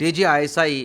DGISI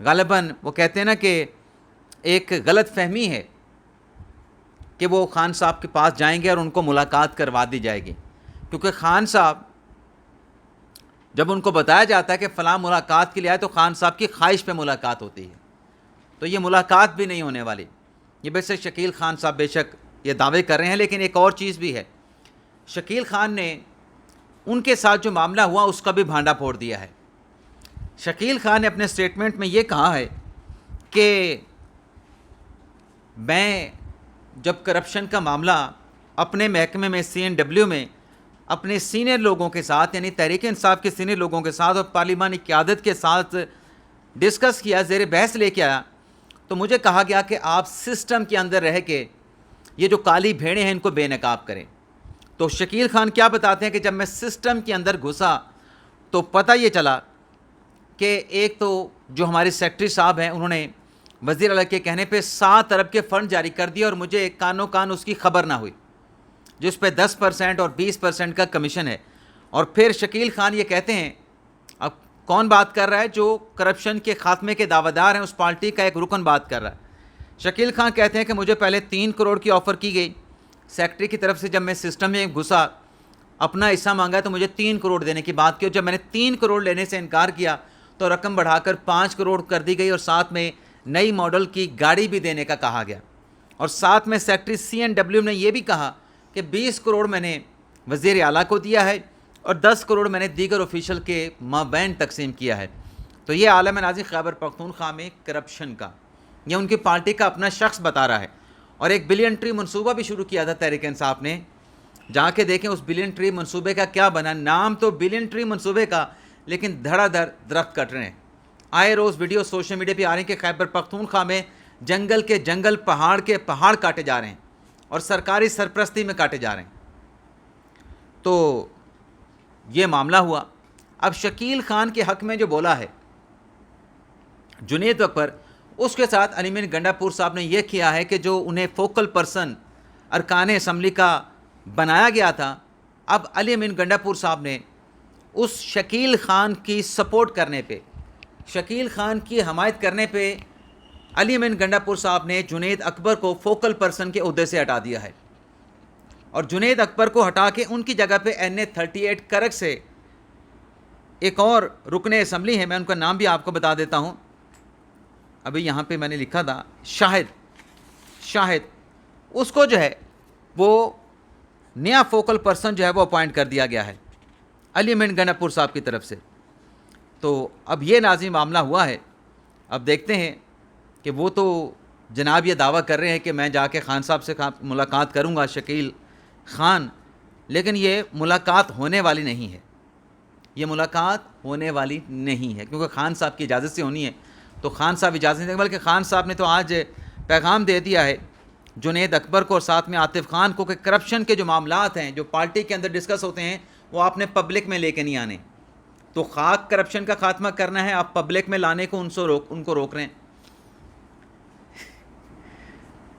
غالباً وہ کہتے ہیں نا کہ ایک غلط فہمی ہے کہ وہ خان صاحب کے پاس جائیں گے اور ان کو ملاقات کروا دی جائے گی، کیونکہ خان صاحب جب ان کو بتایا جاتا ہے کہ فلاں ملاقات کے لیے آئے تو خان صاحب کی خواہش پہ ملاقات ہوتی ہے، تو یہ ملاقات بھی نہیں ہونے والی۔ یہ بے شک شکیل خان صاحب بے شک یہ دعوے کر رہے ہیں، لیکن ایک اور چیز بھی ہے، شکیل خان نے ان کے ساتھ جو معاملہ ہوا اس کا بھی بھانڈا پھوڑ دیا ہے۔ شکیل خان نے اپنے سٹیٹمنٹ میں یہ کہا ہے کہ میں جب کرپشن کا معاملہ اپنے محکمے میں CNW میں اپنے سینئر لوگوں کے ساتھ یعنی تحریک انصاف کے سینئر لوگوں کے ساتھ اور پارلیمانی قیادت کے ساتھ ڈسکس کیا، زیر بحث لے کے آیا، تو مجھے کہا گیا کہ آپ سسٹم کے اندر رہ کے یہ جو کالی بھیڑیں ہیں ان کو بے نقاب کریں۔ تو شکیل خان کیا بتاتے ہیں کہ جب میں سسٹم کے اندر گھسا تو پتہ یہ چلا کہ ایک تو جو ہمارے سیکرٹری صاحب ہیں انہوں نے وزیر اعلیٰ کے کہنے پہ 7 ارب کے فنڈ جاری کر دیا اور مجھے کانوں کان اس کی خبر نہ ہوئی، جس پہ 10% اور 20% کا کمیشن ہے۔ اور پھر شکیل خان یہ کہتے ہیں، اب کون بات کر رہا ہے؟ جو کرپشن کے خاتمے کے دعویٰ دار ہیں، اس پارٹی کا ایک رکن بات کر رہا ہے۔ شکیل خان کہتے ہیں کہ مجھے پہلے 3 کروڑ کی آفر کی گئی سیکرٹری کی طرف سے، جب میں سسٹم میں گھسا اپنا حصہ مانگا تو مجھے 3 کروڑ دینے کی بات کی، اور جب میں نے 3 کروڑ لینے سے انکار کیا تو رقم بڑھا کر 5 کروڑ کر دی گئی اور ساتھ میں نئی ماڈل کی گاڑی بھی دینے کا کہا گیا، اور ساتھ میں سیکرٹری CNW نے یہ بھی کہا کہ 20 کروڑ میں نے وزیر اعلیٰ کو دیا ہے اور 10 کروڑ میں نے دیگر آفیشل کے مابین تقسیم کیا ہے۔ تو یہ عالم ناظر خیبر پختونخوا میں کرپشن کا یہ ان کی پارٹی کا اپنا شخص بتا رہا ہے، اور ایک بلین ٹری منصوبہ بھی شروع کیا تھا تحریک انصاف نے۔ جا کے دیکھیں اس بلین ٹری منصوبے کا کیا بنا، نام تو بلین ٹری منصوبے کا لیکن دھڑا دھڑ درخت کٹ رہے ہیں۔ آئے روز ویڈیو سوشل میڈیا پہ آ رہے ہیں کہ خیبر پختونخوا میں جنگل کے جنگل، پہاڑ کے پہاڑ کاٹے جا رہے ہیں اور سرکاری سرپرستی میں کاٹے جا رہے ہیں۔ تو یہ معاملہ ہوا۔ اب شکیل خان کے حق میں جو بولا ہے جنید اکبر، اس کے ساتھ علی امین گنڈا پور صاحب نے یہ کیا ہے کہ جو انہیں فوکل پرسن ارکان اسمبلی کا بنایا گیا تھا، اب علی امین گنڈا پور صاحب نے اس شکیل خان کی سپورٹ کرنے پہ، شکیل خان کی حمایت کرنے پہ علی امین گنڈا پور صاحب نے جنید اکبر کو فوکل پرسن کے عہدے سے ہٹا دیا ہے، اور جنید اکبر کو ہٹا کے ان کی جگہ پہ NA 38 کرک سے ایک اور رکن اسمبلی ہے، میں ان کا نام بھی آپ کو بتا دیتا ہوں، ابھی یہاں پہ میں نے لکھا تھا، شاہد، اس کو جو ہے وہ نیا فوکل پرسن جو ہے وہ اپوائنٹ کر دیا گیا ہے علی امین گنڈا پور صاحب کی طرف سے۔ تو اب یہ ناظرین معاملہ ہوا ہے۔ اب دیکھتے ہیں کہ وہ تو جناب یہ دعویٰ کر رہے ہیں کہ میں جا کے خان صاحب سے ملاقات کروں گا، شکیل خان، لیکن یہ ملاقات ہونے والی نہیں ہے، یہ ملاقات ہونے والی نہیں ہے، کیونکہ خان صاحب کی اجازت سے ہونی ہے، تو خان صاحب اجازت نہیں دیں گے، بلکہ خان صاحب نے تو آج پیغام دے دیا ہے جنید اکبر کو اور ساتھ میں عاطف خان کو کہ کرپشن کے جو معاملات ہیں جو پارٹی کے اندر ڈسکس ہوتے ہیں وہ آپ نے پبلک میں لے کے نہیں آنے، تو خاک کرپشن کا خاتمہ کرنا ہے، آپ پبلک میں لانے کو ان کو روک رہے ہیں۔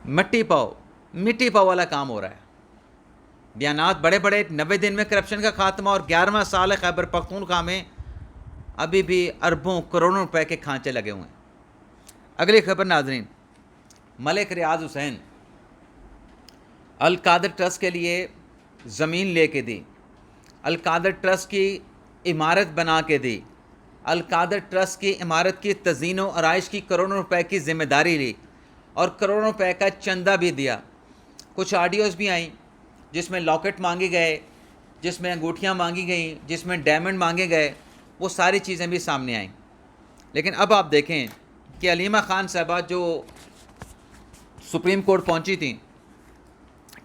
مٹی پاؤ والا کام ہو رہا ہے، بیانات بڑے بڑے، 90 دن میں کرپشن کا خاتمہ، اور 11واں سال ہے خیبر پختونخوا میں، ابھی بھی اربوں کروڑوں روپے کے کھانچے لگے ہوئے ہیں۔ اگلی خبر ناظرین، ملک ریاض حسین القادر ٹرسٹ کے لیے زمین لے کے دی، القادر ٹرسٹ کی عمارت بنا کے دی، القادر ٹرسٹ کی عمارت کی تزئین و آرائش کی کروڑوں روپے کی ذمہ داری لی اور کروڑوں روپے کا چندہ بھی دیا۔ کچھ آڈیوز بھی آئیں جس میں لاکٹ مانگے گئے، جس میں انگوٹھیاں مانگی گئیں، جس میں ڈائمنڈ مانگے گئے، وہ ساری چیزیں بھی سامنے آئیں۔ لیکن اب آپ دیکھیں کہ علیمہ خان صاحبہ جو سپریم کورٹ پہنچی تھیں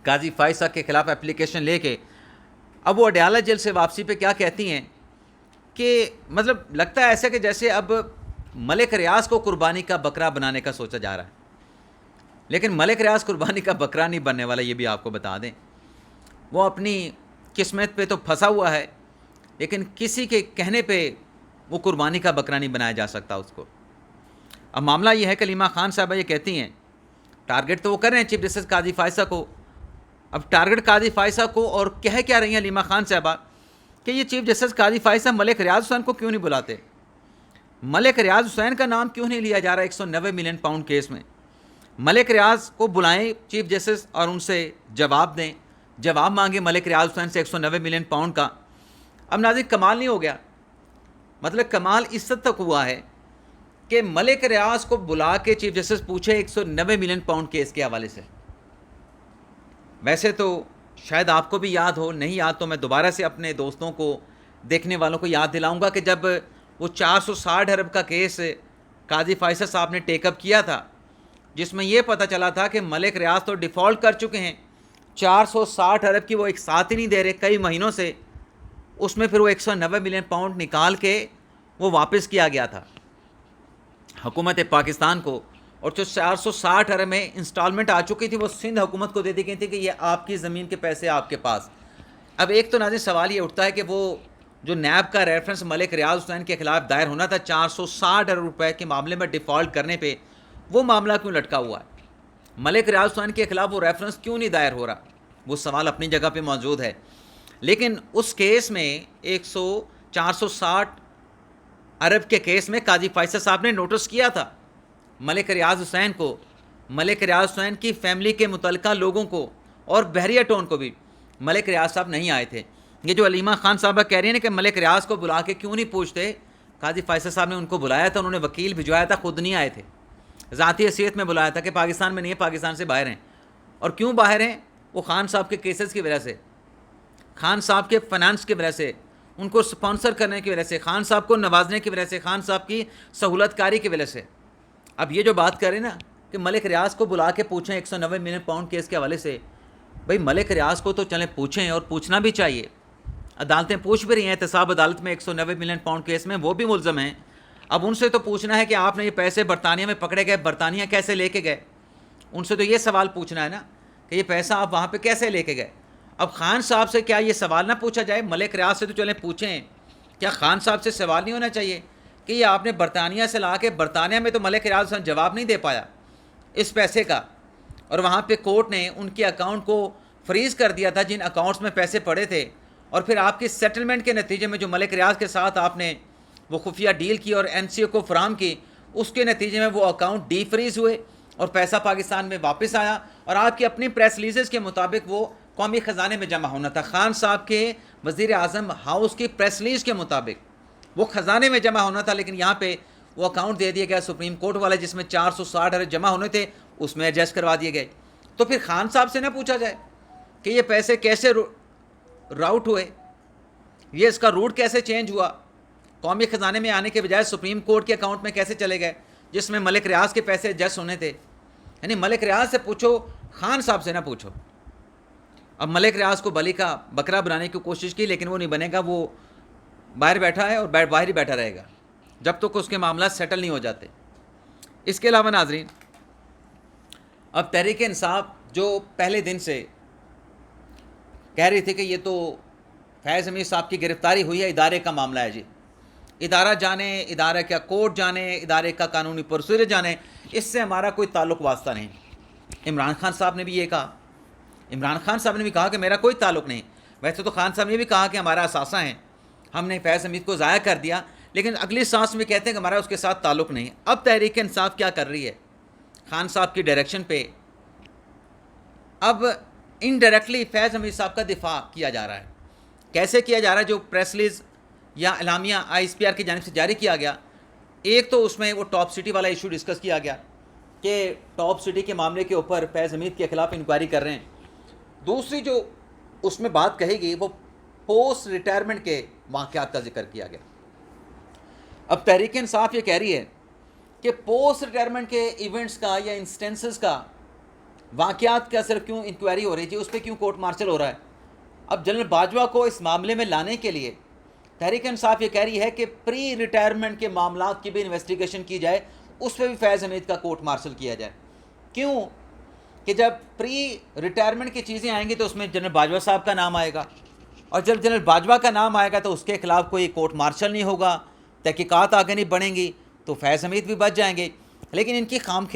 قاضی فائز صاحب کے خلاف اپلیکیشن لے کے، اب وہ اڈیالہ جیل سے واپسی پہ کیا کہتی ہیں کہ مطلب لگتا ہے ایسا کہ جیسے اب ملک ریاض کو قربانی کا بکرا بنانے کا سوچا جا رہا ہے، لیکن ملک ریاض قربانی کا بکرا نہیں بننے والا، یہ بھی آپ کو بتا دیں۔ وہ اپنی قسمت پہ تو پھنسا ہوا ہے، لیکن کسی کے کہنے پہ وہ قربانی کا بکرا نہیں بنایا جا سکتا اس کو۔ اب معاملہ یہ ہے کہ علیمہ خان صاحبہ یہ کہتی ہیں، ٹارگٹ تو وہ کر رہے ہیں چیف جسٹس قاضی فائزہ کو، اب ٹارگٹ قاضی فائزہ کو، اور کہہ کیا رہی ہیں علیمہ خان صاحبہ کہ یہ چیف جسٹس قاضی فائزہ ملک ریاض حسین کو کیوں نہیں بلاتے؟ ملک ریاض حسین کا نام کیوں نہیں لیا جا رہا 190 ملین پاؤنڈ کیس میں؟ ملک ریاض کو بلائیں چیف جسٹس اور ان سے جواب دیں، جواب مانگے ملک ریاض حسین سے 190 ملین پاؤنڈ کا۔ اب ناظرین کمال نہیں ہو گیا، مطلب کمال اس حد تک ہوا ہے کہ ملک ریاض کو بلا کے چیف جسٹس پوچھے 190 ملین پاؤنڈ کیس کے حوالے سے۔ ویسے تو شاید آپ کو بھی یاد ہو، نہیں یاد تو میں دوبارہ سے اپنے دوستوں کو، دیکھنے والوں کو یاد دلاؤں گا کہ جب وہ 460 ارب کا کیس قاضی فیصل صاحب نے ٹیک اپ کیا تھا، جس میں یہ پتہ چلا تھا کہ ملک ریاض تو ڈیفالٹ کر چکے ہیں، 460 ارب کی وہ ایک ساتھ ہی نہیں دے رہے کئی مہینوں سے، اس میں پھر وہ 190 ملین پاؤنڈ نکال کے وہ واپس کیا گیا تھا حکومت پاکستان کو، اور جو 460 ارب میں انسٹالمنٹ آ چکی تھی وہ سندھ حکومت کو دے دی گئی تھی کہ یہ آپ کی زمین کے پیسے آپ کے پاس۔ اب ایک تو ناظرین سوال یہ اٹھتا ہے کہ وہ جو نیب کا ریفرنس ملک ریاض حسین کے خلاف دائر ہونا تھا 460 ارب روپے کے معاملے میں ڈیفالٹ کرنے پہ، وہ معاملہ کیوں لٹکا ہوا ہے؟ ملک ریاض حسین کے خلاف وہ ریفرنس کیوں نہیں دائر ہو رہا؟ وہ سوال اپنی جگہ پہ موجود ہے، لیکن اس کیس میں 460 ارب کے کیس میں قاضی فیصل صاحب نے نوٹس کیا تھا ملک ریاض حسین کو، ملک ریاض حسین کی فیملی کے متعلقہ لوگوں کو اور بحریہ ٹون کو بھی۔ ملک ریاض صاحب نہیں آئے تھے۔ یہ جو علیمہ خان صاحبہ کہہ رہی ہیں کہ ملک ریاض کو بلا کے کیوں نہیں پوچھتے، قاضی فیصل صاحب نے ان کو بلایا تھا، انہوں نے وکیل بھجوایا تھا، خود نہیں آئے تھے، ذاتی حیثیت میں بلایا تھا کہ پاکستان میں نہیں ہے، پاکستان سے باہر ہیں۔ اور کیوں باہر ہیں؟ وہ خان صاحب کے کیسز کی وجہ سے، خان صاحب کے فنانس کی وجہ سے، ان کو سپانسر کرنے کی وجہ سے، خان صاحب کو نوازنے کی وجہ سے، خان صاحب کی سہولت کاری کی وجہ سے۔ اب یہ جو بات کریں نا کہ ملک ریاض کو بلا کے پوچھیں 190 ملین پاؤنڈ کیس کے حوالے سے، بھئی ملک ریاض کو تو چلیں پوچھیں، اور پوچھنا بھی چاہیے، عدالتیں پوچھ بھی رہی ہیں احتساب عدالت میں 190 ملین پاؤنڈ کیس میں، وہ بھی ملزم ہیں۔ اب ان سے تو پوچھنا ہے کہ آپ نے یہ پیسے برطانیہ میں پکڑے گئے، برطانیہ کیسے لے کے گئے؟ ان سے تو یہ سوال پوچھنا ہے نا کہ یہ پیسہ آپ وہاں پہ کیسے لے کے گئے؟ اب خان صاحب سے کیا یہ سوال نہ پوچھا جائے؟ ملک ریاض سے تو چلیں پوچھیں، کیا خان صاحب سے سوال نہیں ہونا چاہیے کہ یہ آپ نے برطانیہ سے لا کے، برطانیہ میں تو ملک ریاض حسین جواب نہیں دے پایا اس پیسے کا، اور وہاں پہ کورٹ نے ان کے اکاؤنٹ کو فریز کر دیا تھا جن اکاؤنٹس میں پیسے پڑے تھے، اور پھر آپ کی سیٹلمنٹ کے نتیجے میں جو ملک ریاض کے ساتھ آپ نے وہ خفیہ ڈیل کی اور این سی او کو فراہم کی، اس کے نتیجے میں وہ اکاؤنٹ ڈی فریز ہوئے اور پیسہ پاکستان میں واپس آیا، اور آپ کی اپنی پریس ریلیزز کے مطابق وہ قومی خزانے میں جمع ہونا تھا۔ خان صاحب کے وزیر اعظم ہاؤس کی پریس ریلیز کے مطابق وہ خزانے میں جمع ہونا تھا، لیکن یہاں پہ وہ اکاؤنٹ دے دیا گیا سپریم کورٹ والے جس میں 460 ارب جمع ہونے تھے، اس میں ایڈجسٹ کروا دیے گئے۔ تو پھر خان صاحب سے نہ پوچھا جائے کہ یہ پیسے کیسے راؤٹ ہوئے، یہ اس کا روٹ کیسے چینج ہوا، قومی خزانے میں آنے کے بجائے سپریم کورٹ کے اکاؤنٹ میں کیسے چلے گئے جس میں ملک ریاض کے پیسے ایڈجسٹ ہونے تھے؟ یعنی ملک ریاض سے پوچھو، خان صاحب سے نہ پوچھو۔ اب ملک ریاض کو بلی کا بکرا بنانے کی کوشش کی، لیکن وہ نہیں بنے گا، وہ باہر بیٹھا ہے اور باہر ہی بیٹھا رہے گا جب تک اس کے معاملات سیٹل نہیں ہو جاتے۔ اس کے علاوہ ناظرین، اب تحریک انصاف جو پہلے دن سے کہہ رہی تھی کہ یہ تو فیض حمید صاحب کی گرفتاری ہوئی ہے، ادارے کا معاملہ ہے، جی ادارہ جانے، ادارے کا کورٹ جانے، ادارے کا قانونی پروسیجر جانے، اس سے ہمارا کوئی تعلق واسطہ نہیں۔ عمران خان صاحب نے بھی یہ کہا، عمران خان صاحب نے بھی کہا کہ میرا کوئی تعلق نہیں۔ ویسے تو خان صاحب نے بھی کہا کہ ہمارا اثاثہ ہیں، ہم نے فیض حمید کو ضائع کر دیا، لیکن اگلی سانس میں کہتے ہیں کہ ہمارا اس کے ساتھ تعلق نہیں۔ اب تحریک انصاف کیا کر رہی ہے خان صاحب کی ڈائریکشن پہ؟ اب انڈائریکٹلی فیض حمید صاحب کا دفاع کیا جا رہا ہے۔ کیسے کیا جا رہا ہے؟ جو پریس ریلیز یا اعلامیہ آئی ایس پی آر کی جانب سے جاری کیا گیا، ایک تو اس میں وہ ٹاپ سٹی والا ایشو ڈسکس کیا گیا کہ ٹاپ سٹی کے معاملے کے اوپر فیض حمید کے خلاف انکوائری کر رہے ہیں۔ دوسری جو اس میں بات کہی گئی وہ پوسٹ ریٹائرمنٹ کے واقعات کا ذکر کیا گیا۔ اب تحریک انصاف یہ کہہ رہی ہے کہ پوسٹ ریٹائرمنٹ کے ایونٹس کا یا انسٹنسز کا، واقعات کا صرف کیوں انکوائری ہو رہی ہے، اس پہ کیوں کورٹ مارشل ہو رہا ہے؟ اب جنرل باجوہ کو اس معاملے میں لانے کے لیے تحریک انصاف یہ کہہ رہی ہے کہ پری ریٹائرمنٹ کے معاملات کی بھی انویسٹیگیشن کی جائے، اس پہ بھی فیض حمید کا کورٹ مارشل کیا جائے۔ کیوں؟ کہ جب پری ریٹائرمنٹ کی چیزیں آئیں گی تو اس میں جنرل باجوہ صاحب کا نام آئے گا، اور جب جنرل باجوہ کا نام آئے گا تو اس کے خلاف کوئی کورٹ مارشل نہیں ہوگا، تحقیقات آگے نہیں بڑھیں گی، تو فیض حمید بھی بچ جائیں گے۔ لیکن ان کی خام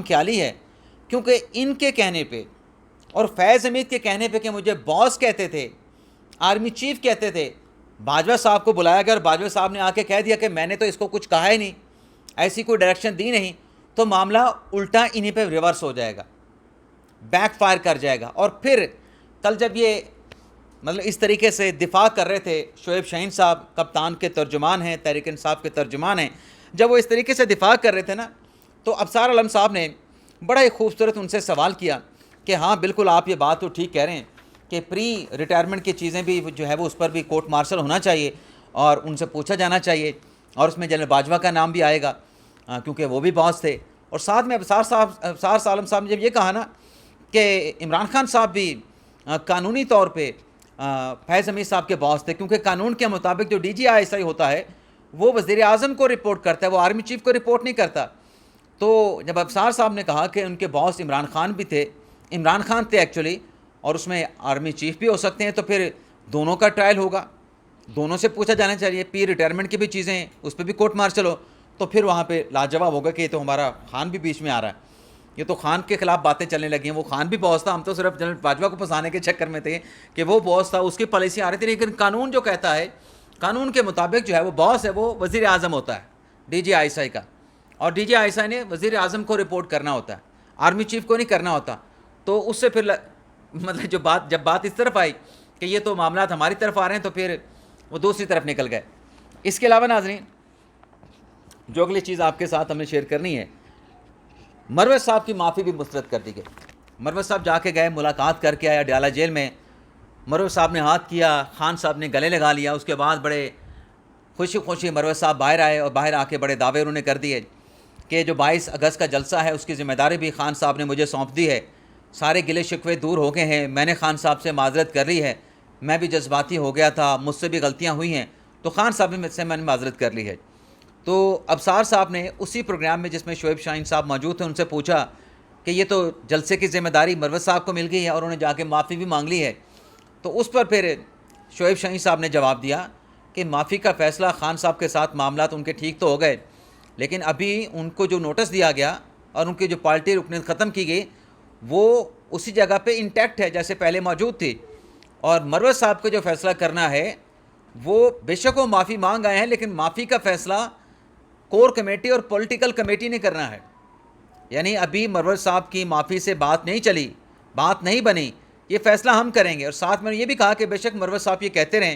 خیالی ہے، کیونکہ ان کے کہنے پہ اور فیض حمید کے کہنے پہ کہ مجھے باس کہتے تھے، آرمی چیف کہتے تھے باجوہ صاحب کو بلایا گیا اور باجوہ صاحب نے آ کے کہہ دیا کہ میں نے تو اس کو کچھ کہا ہی نہیں, ایسی کوئی ڈائریکشن دی نہیں, تو معاملہ الٹا انہیں پہ ریورس ہو جائے گا, بیک فائر کر جائے گا. اور پھر کل جب یہ مطلب اس طریقے سے دفاع کر رہے تھے, شعیب شاہین صاحب کپتان کے ترجمان ہیں, تحریک انصاف کے ترجمان ہیں, جب وہ اس طریقے سے دفاع کر رہے تھے نا, تو ابصار عالم صاحب نے بڑا ہی خوبصورت ان سے سوال کیا کہ ہاں بالکل آپ یہ بات تو ٹھیک کہہ رہے ہیں کہ پری ریٹائرمنٹ کی چیزیں بھی جو ہے وہ اس پر بھی کورٹ مارشل ہونا چاہیے اور ان سے پوچھا جانا چاہیے, اور اس میں جنرل باجوہ کا نام بھی آئے گا کیونکہ وہ بھی باس تھے. اور ساتھ میں ابصار عالم صاحب نے جب یہ کہا نا کہ عمران خان صاحب بھی قانونی طور پہ فیض حمید صاحب کے باس تھے, کیونکہ قانون کے مطابق جو D G I S I ہوتا ہے وہ وزیر اعظم کو رپورٹ کرتا ہے, وہ آرمی چیف کو رپورٹ نہیں کرتا. تو جب ابصار صاحب نے کہا کہ ان کے باس عمران خان بھی تھے, عمران خان تھے ایکچولی, اور اس میں آرمی چیف بھی ہو سکتے ہیں, تو پھر دونوں کا ٹرائل ہوگا, دونوں سے پوچھا جانا چاہیے, پی ریٹائرمنٹ کی بھی چیزیں ہیں اس پہ بھی کورٹ مارشل ہو, تو پھر وہاں پہ لاجواب ہوگا کہ یہ تو ہمارا خان بھی بیچ میں آ رہا ہے, یہ تو خان کے خلاف باتیں چلنے لگی ہیں, وہ خان بھی باس تھا, ہم تو صرف جنرل باجوہ کو پھنسانے کے چکر میں تھے کہ وہ باس تھا, اس کی پالیسی آ رہی تھی. لیکن قانون جو کہتا ہے, قانون کے مطابق جو ہے وہ باس ہے وہ وزیر اعظم ہوتا ہے, D G I S I کا, اور D G I S I نے وزیر اعظم کو رپورٹ کرنا ہوتا ہے, آرمی چیف کو نہیں کرنا ہوتا. تو اس سے پھر مطلب جب بات اس طرف آئی کہ یہ تو معاملات ہماری طرف آ رہے ہیں, تو پھر وہ دوسری طرف نکل گئے. اس کے علاوہ ناظرین جو اگلی چیز آپ کے ساتھ ہمیں شیئر کرنی ہے, مروت صاحب کی معافی بھی مسترد کر دی گئی. مروت صاحب جا کے گئے, ملاقات کر کے آیا ڈیالہ جیل میں, مروت صاحب نے ہاتھ کیا, خان صاحب نے گلے لگا لیا. اس کے بعد بڑے خوشی مروت صاحب باہر آئے, اور باہر آ کے بڑے دعوے انہوں نے کر دیے کہ جو 22 اگست کا جلسہ ہے اس کی ذمہ داری بھی خان صاحب نے مجھے سونپ دی ہے, سارے گلے شکوے دور ہو گئے ہیں, میں نے خان صاحب سے معذرت کر لی ہے, میں بھی جذباتی ہو گیا تھا, مجھ سے بھی غلطیاں ہوئی ہیں, تو خان صاحب بھی میں نے معذرت کر لی ہے. تو ابصار صاحب نے اسی پروگرام میں جس میں شعیب شاہین صاحب موجود تھے ان سے پوچھا کہ یہ تو جلسے کی ذمہ داری مروت صاحب کو مل گئی ہے اور انہوں نے جا کے معافی بھی مانگ لی ہے. تو اس پر پھر شعیب شاہین صاحب نے جواب دیا کہ معافی کا فیصلہ خان صاحب کے ساتھ معاملات ان کے ٹھیک تو ہو گئے, لیکن ابھی ان کو جو نوٹس دیا گیا اور ان کی جو پارٹی رکنیت ختم کی گئی وہ اسی جگہ پہ انٹیکٹ ہے جیسے پہلے موجود تھی, اور مروت صاحب کو جو فیصلہ کرنا ہے وہ بے شک وہ معافی مانگ آئے ہیں, لیکن معافی کا فیصلہ کور کمیٹی اور پولیٹیکل کمیٹی نے کرنا ہے. یعنی ابھی مروت صاحب کی معافی سے بات نہیں چلی, بات نہیں بنی, یہ فیصلہ ہم کریں گے. اور ساتھ میں نے یہ بھی کہا کہ بے شک مروت صاحب یہ کہتے رہیں,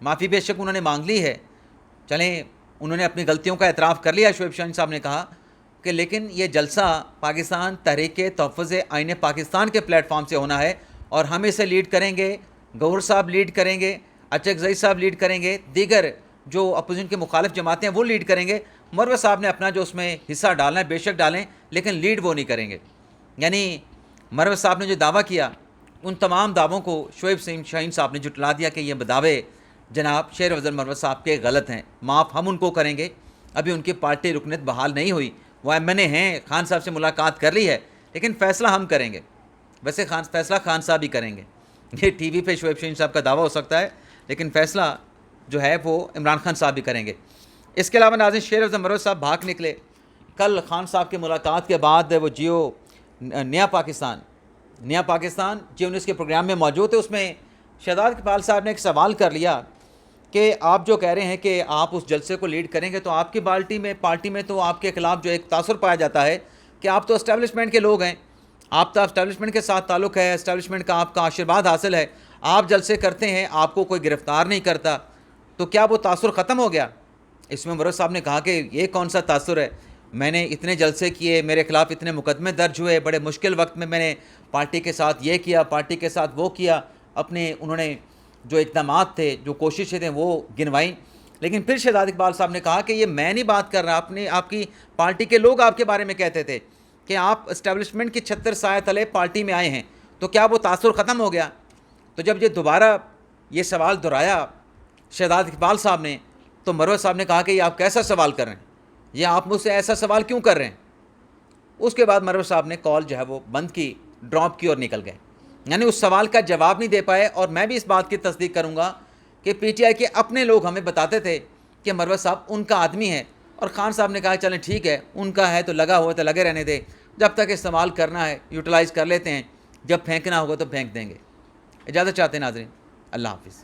معافی بے شک انہوں نے مانگ لی ہے, چلیں انہوں نے اپنی غلطیوں کا اعتراف کر لیا. شعیب شاہین صاحب نے کہا کہ لیکن یہ جلسہ پاکستان تحریک تحفظ آئین پاکستان کے پلیٹ فارم سے ہونا ہے, اور ہم اسے لیڈ کریں گے, گوہر صاحب لیڈ کریں گے, اچک زئی صاحب لیڈ کریں گے, دیگر جو اپوزیشن کے مخالف جماعتیں ہیں وہ لیڈ کریں گے. مروت صاحب نے اپنا جو اس میں حصہ ڈالنا ہے بے شک ڈالیں, لیکن لیڈ وہ نہیں کریں گے. یعنی مروت صاحب نے جو دعویٰ کیا ان تمام دعووں کو شعیب شاہین صاحب نے جھٹلا دیا کہ یہ دعوے جناب شیر افضل مروت صاحب کے غلط ہیں, معاف ہم ان کو کریں گے. ابھی ان کی پارٹی رکنیت بحال نہیں ہوئی, وہ ایم این اے ہیں, خان صاحب سے ملاقات کر لی ہے, لیکن فیصلہ ہم کریں گے. ویسے فیصلہ خان صاحب ہی کریں گے. یہ ٹی وی پہ شعیب شاہین صاحب کا دعویٰ ہو سکتا ہے, لیکن فیصلہ جو ہے وہ عمران خان صاحب ہی کریں گے. اس کے علاوہ ناظرین شیر افضل مروت صاحب بھاگ نکلے. کل خان صاحب کی ملاقات کے بعد وہ جیو نیا پاکستان جیو نیوز کے پروگرام میں موجود تھے. اس میں شہزاد اقبال صاحب نے ایک سوال کر لیا کہ آپ جو کہہ رہے ہیں کہ آپ اس جلسے کو لیڈ کریں گے, تو آپ کی پارٹی میں تو آپ کے خلاف جو ایک تاثر پایا جاتا ہے کہ آپ تو اسٹیبلشمنٹ کے لوگ ہیں, آپ تو اسٹیبلشمنٹ کے ساتھ تعلق ہے, اسٹیبلشمنٹ کا آپ کا آشیرواد حاصل ہے, آپ جلسے کرتے ہیں, آپ کو کوئی گرفتار نہیں کرتا, تو کیا وہ تاثر ختم ہو گیا؟ اس میں مروت صاحب نے کہا کہ یہ کون سا تاثر ہے, میں نے اتنے جلسے کیے, میرے خلاف اتنے مقدمے درج ہوئے, بڑے مشکل وقت میں نے پارٹی کے ساتھ یہ کیا, پارٹی کے ساتھ وہ کیا, انہوں نے جو اقدامات تھے, جو کوششیں تھیں وہ گنوائیں. لیکن پھر شہزاد اقبال صاحب نے کہا کہ یہ میں نہیں بات کر رہا, آپ کی پارٹی کے لوگ آپ کے بارے میں کہتے تھے کہ آپ اسٹیبلشمنٹ کی چھتر سایہ تلے پارٹی میں آئے ہیں, تو کیا وہ تاثر ختم ہو گیا؟ تو جب یہ دوبارہ یہ سوال دہرایا شہزاد اقبال صاحب نے, تو مروت صاحب نے کہا کہ یہ آپ کیسا سوال کر رہے ہیں, یہ آپ مجھ سے ایسا سوال کیوں کر رہے ہیں؟ اس کے بعد مروت صاحب نے کال جو ہے وہ بند کی, ڈراپ کی اور نکل گئے. یعنی اس سوال کا جواب نہیں دے پائے. اور میں بھی اس بات کی تصدیق کروں گا کہ پی ٹی آئی کے اپنے لوگ ہمیں بتاتے تھے کہ مروت صاحب ان کا آدمی ہے, اور خان صاحب نے کہا چلیں ٹھیک ہے, ان کا ہے تو لگا ہوا تو لگے رہنے دے, جب تک استعمال کرنا ہے یوٹیلائز کر لیتے ہیں, جب پھینکنا ہوگا تو پھینک دیں گے. اجازت چاہتے ہیں ناظرین, اللہ حافظ.